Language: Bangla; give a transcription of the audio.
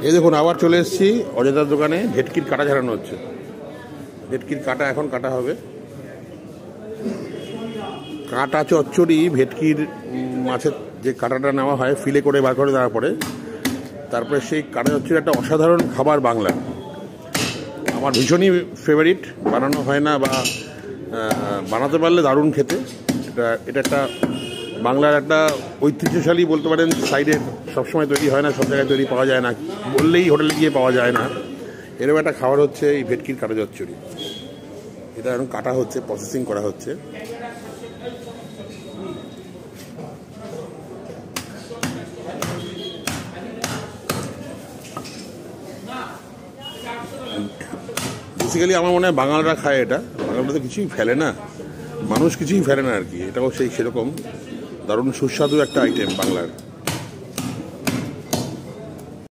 এই দেখুন আবার চলে এসেছি অজয়দার দোকানে। ভেটকির কাটা ঝাড়ানো হচ্ছে। ভেটকির কাটা এখন কাটা হবে। কাটা চচ্চড়ি ভেটকির মাছের যে কাটাটা নেওয়া হয় ফিলে করে বার করে দেওয়ার পরে, তারপরে সেই কাটা চচ্চড়ি একটা অসাধারণ খাবার বাংলার। আমার ভীষণই ফেভারিট। বানানো হয় না বা বানাতে পারলে দারুণ খেতে। এটা একটা বাংলার একটা ঐতিহ্যশালী বলতে পারেন। সাইডে সবসময় তৈরি হয় না, সব জায়গায় তৈরি পাওয়া যায় না, বললেই হোটেলে গিয়ে পাওয়া যায় না। এরকম একটা খাবার হচ্ছে এই ভেটকির কাটা চচ্চড়ি। এটা এখন কাটা হচ্ছে, প্রসেসিং করা হচ্ছে। বেসিক্যালি আমার মনে হয় বাঙালরা খায় এটা। বাঙালরা তো কিছুই ফেলে না, মানুষ কিছুই ফেলে না আর কি। এটাও সেরকম দারুণ সুস্বাদু একটা আইটেম বাংলার।